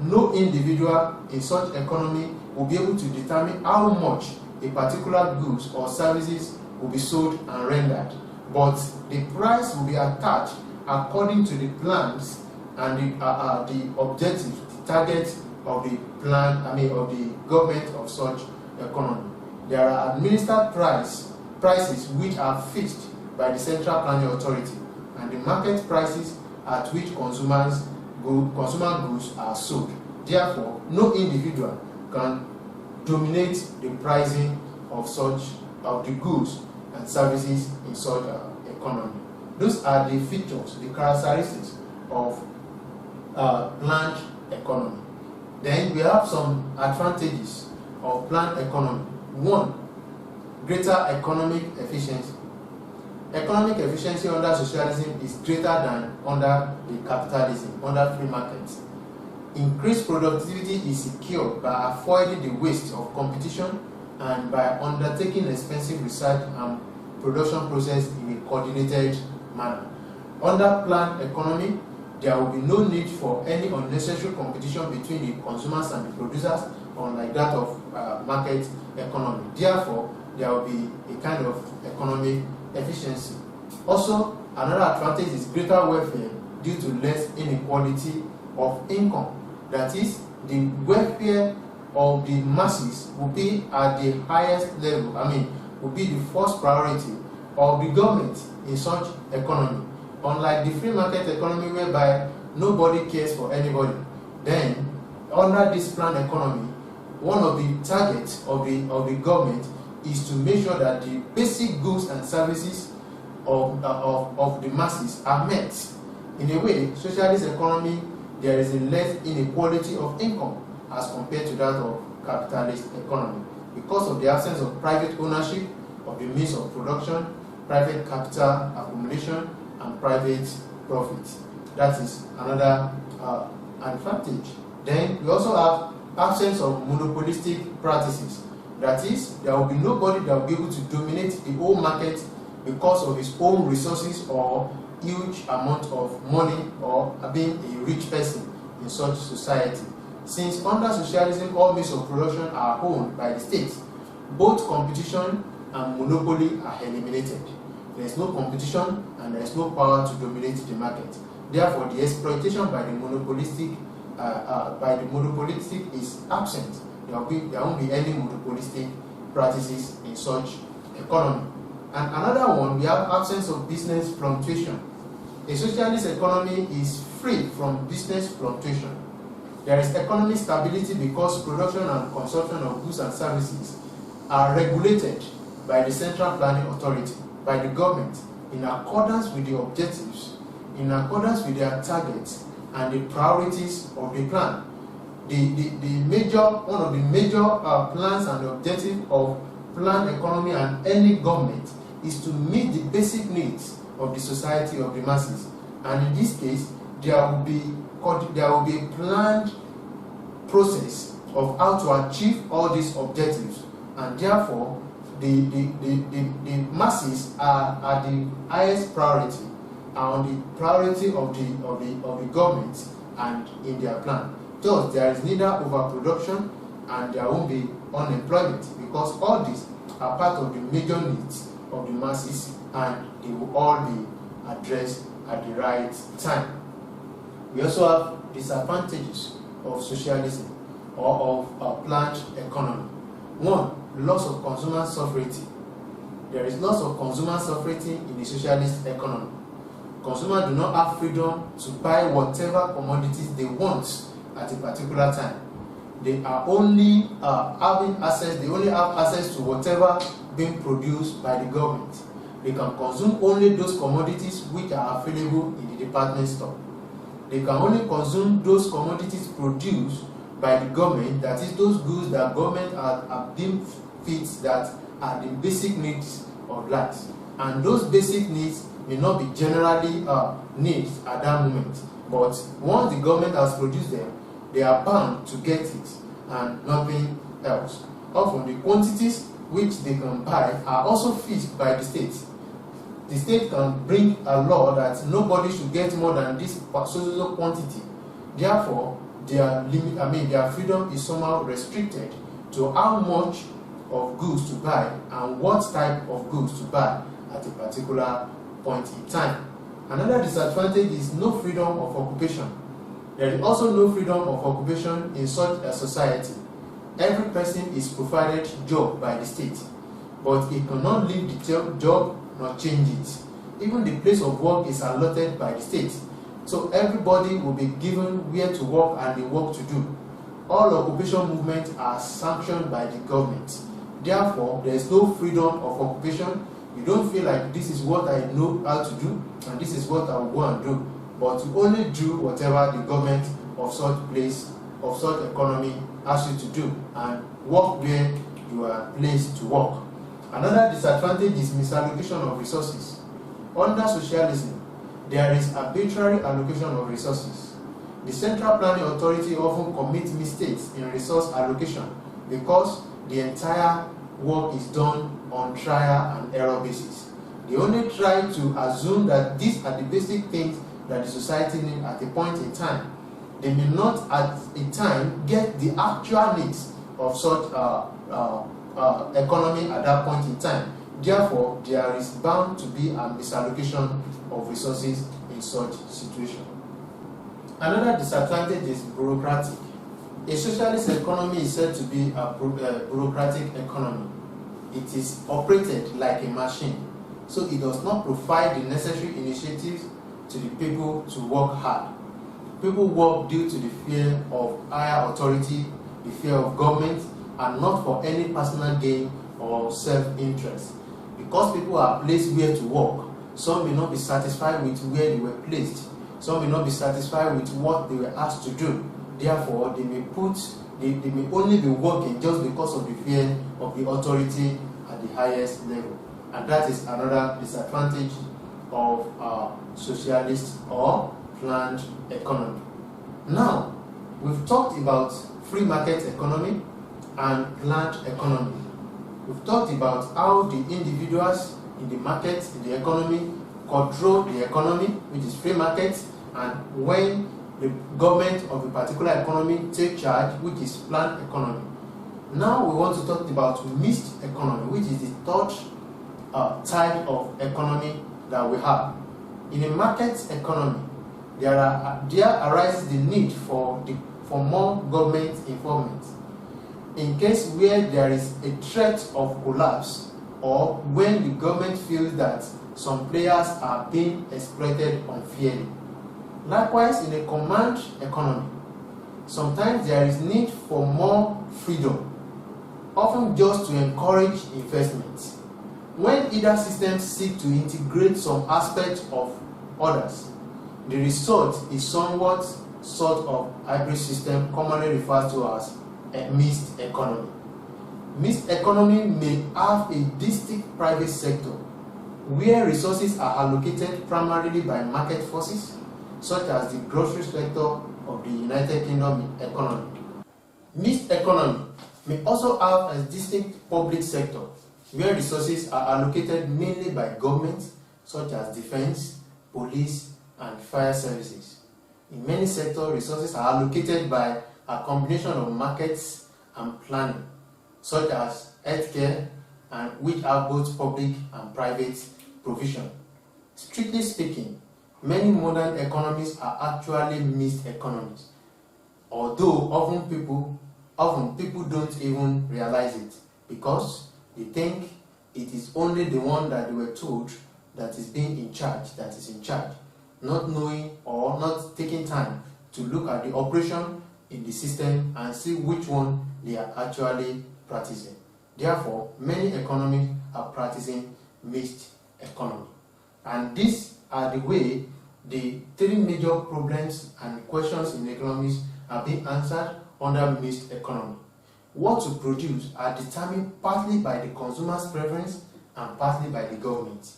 no individual in such economy will be able to determine how much a particular goods or services will be sold and rendered, but the price will be attached according to the plans and the objectives, the target of the plan, of the government of such economy. There are administered prices which are fixed by the Central Planning Authority, and the market prices at which consumer goods are sold. Therefore, no individual can dominate the pricing of the goods and services in such economy. Those are the features, the characteristics of planned economy. Then we have some advantages of planned economy. One, greater economic efficiency. Economic efficiency under socialism is greater than under the capitalism, under free markets. Increased productivity is secured by avoiding the waste of competition and by undertaking expensive research and production process in a coordinated manner. Under planned economy, there will be no need for any unnecessary competition between the consumers and the producers, unlike that of market economy. Therefore, there will be a kind of economic efficiency. Also, another advantage is greater welfare due to less inequality of income. That is, the welfare of the masses will be at the highest level, will be the first priority of the government in such economy. Unlike the free market economy whereby nobody cares for anybody, then under this planned economy, one of the targets of the government is to make sure that the basic goods and services of the masses are met. In a way, socialist economy, there is a less inequality of income as compared to that of capitalist economy, because of the absence of private ownership of the means of production, private capital accumulation, and private profit. That is another advantage. Then we also have absence of monopolistic practices. That is, there will be nobody that will be able to dominate the whole market because of his own resources or huge amount of money or being a rich person in such society. Since under socialism, all means of production are owned by the state, both competition and monopoly are eliminated. There is no competition and there is no power to dominate the market. Therefore, the exploitation by the monopolistic is absent. There won't be any monopolistic practices in such economy. And another one, we have absence of business fluctuation. A socialist economy is free from business fluctuation. There is economic stability because production and consumption of goods and services are regulated by the Central Planning Authority, by the government, in accordance with the objectives, in accordance with their targets and the priorities of the plan. One of the major plans and objectives of planned economy and any government is to meet the basic needs of the society, of the masses. And in this case, there will be a planned process of how to achieve all these objectives, and therefore the masses are the highest priority, are on the priority of the government and in their plan. Thus, there is neither overproduction and there won't be unemployment, because all these are part of the major needs of the masses and they will all be addressed at the right time. We also have disadvantages of socialism or of planned economy. One, loss of consumer sovereignty. There is loss of consumer sovereignty in the socialist economy. Consumers do not have freedom to buy whatever commodities they want at a particular time. They are only having access. They only have access to whatever being produced by the government. They can consume only those commodities which are available in the department store. They can only consume those commodities produced by the government, that is, those goods that government are deemed fit, that are the basic needs of life. And those basic needs may not be generally needs at that moment, but once the government has produced them, they are bound to get it and nothing else. Often the quantities which they can buy are also fixed by the state. The state can bring a law that nobody should get more than this particular quantity. Therefore, their freedom is somehow restricted to how much of goods to buy and what type of goods to buy at a particular point in time. Another disadvantage is no freedom of occupation. There is also no freedom of occupation in such a society. Every person is provided job by the state, but he cannot leave the job nor change it. Even the place of work is allotted by the state. So everybody will be given where to work and the work to do. All occupation movements are sanctioned by the government. Therefore, there is no freedom of occupation. You don't feel like this is what I know how to do and this is what I will go and do. But you only do whatever the government of such place, of such economy asks you to do and work where you are placed to work. Another disadvantage is misallocation of resources. Under socialism, there is arbitrary allocation of resources. The Central Planning Authority often commits mistakes in resource allocation because the entire work is done on trial and error basis. They only try to assume that these are the basic things that the society needs at a point in time. They may not at a time get the actual needs of such economy at that point in time. Therefore, there is bound to be a misallocation of resources in such situation. Another disadvantage is bureaucratic. A socialist economy is said to be a bureaucratic economy. It is operated like a machine, so it does not provide the necessary initiatives to the people to work hard. People work due to the fear of higher authority, the fear of government, and not for any personal gain or self-interest. Because people are placed where to work, some may not be satisfied with where they were placed. Some may not be satisfied with what they were asked to do. Therefore, they may only be working just because of the fear of the authority at the highest level. And that is another disadvantage of socialist or planned economy. Now, we've talked about free market economy and planned economy. We've talked about how the individuals in the market, in the economy, control the economy, which is free market, and when the government of a particular economy take charge, which is planned economy. Now we want to talk about mixed economy, which is the third type of economy that we have. In a market economy, there arises the need for more government involvement. In case where there is a threat of collapse, or when the government feels that some players are being exploited unfairly. Likewise, in a command economy, sometimes there is need for more freedom, often just to encourage investment. When either systems seek to integrate some aspects of others, the result is somewhat sort of hybrid system commonly referred to as a mixed economy. Mixed economy may have a distinct private sector where resources are allocated primarily by market forces, such as the grocery sector of the United Kingdom economy. Mixed economy may also have a distinct public sector where resources are allocated mainly by government, such as defense, police, and fire services. In many sectors, resources are allocated by a combination of markets and planning, such as healthcare, and which have both public and private provision. Strictly speaking, many modern economies are actually mixed economies, although often people don't even realize it because they think it is only the one that they were told that is being in charge that is in charge, not knowing or not taking time to look at the operation in the system and see which one they are actually practicing. Therefore, many economies are practicing mixed economy. And these are the way the three major problems and questions in economics are being answered under mixed economy. What to produce are determined partly by the consumer's preference and partly by the government,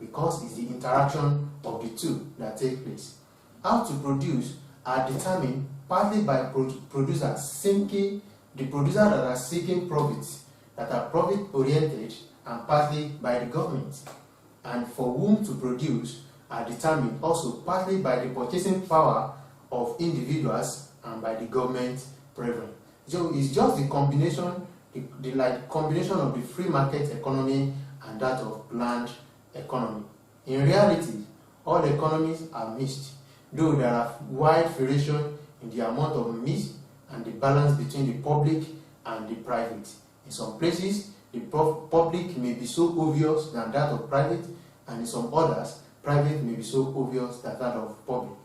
because it's the interaction of the two that take place. How to produce are determined partly by producers that are seeking profits, that are profit-oriented, and partly by the government. And for whom to produce are determined also partly by the purchasing power of individuals and by the government preference. So it's just the combination, the combination of the free market economy and that of planned economy. In reality, all economies are mixed, though there are wide variation in the amount of mix and the balance between the public and the private. In some places, the public may be so obvious than that of private, and in some others, private may be so obvious than that of public.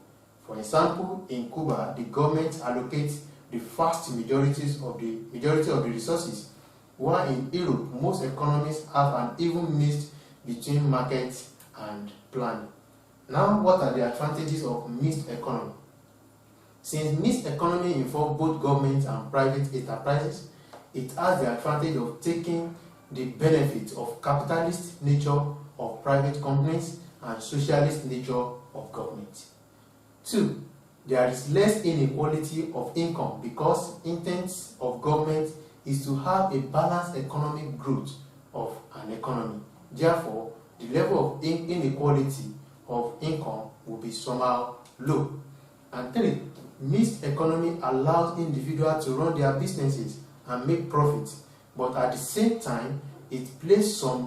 For example, in Cuba, the government allocates the vast majority of the resources, while in Europe, most economies have an even mix between market and planning. Now, what are the advantages of mixed economy? Since mixed economy involves both government and private enterprises, it has the advantage of taking the benefit of capitalist nature of private companies and socialist nature of government. 2. There is less inequality of income because intent of government is to have a balanced economic growth of an economy. Therefore, the level of inequality of income will be somehow low. And 3. Mixed economy allows individuals to run their businesses and make profits, but at the same time, it places some